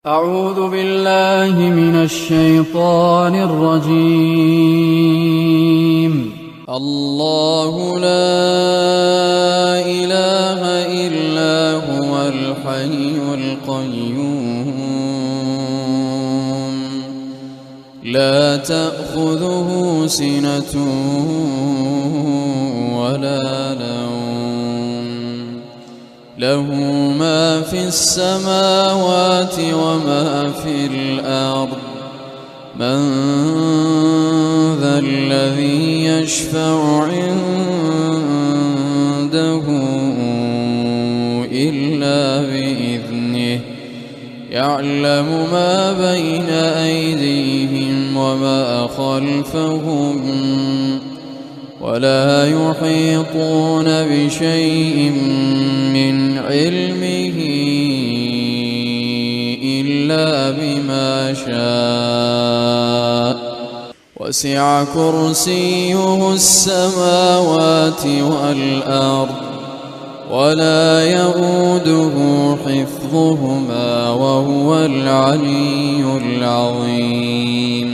أعوذ بالله من الشيطان الرجيم. الله لا إله إلا هو الحي القيوم لا تأخذه سنة ولا نوم له ما في السماوات وما في الأرض من ذا الذي يشفع عنده إلا بإذنه يعلم ما بين أيديهم وما خلفهم ولا يحيطون بشيء من علمه إلا بما شاء وسع كرسيه السماوات والأرض ولا يئوده حفظهما وهو العلي العظيم.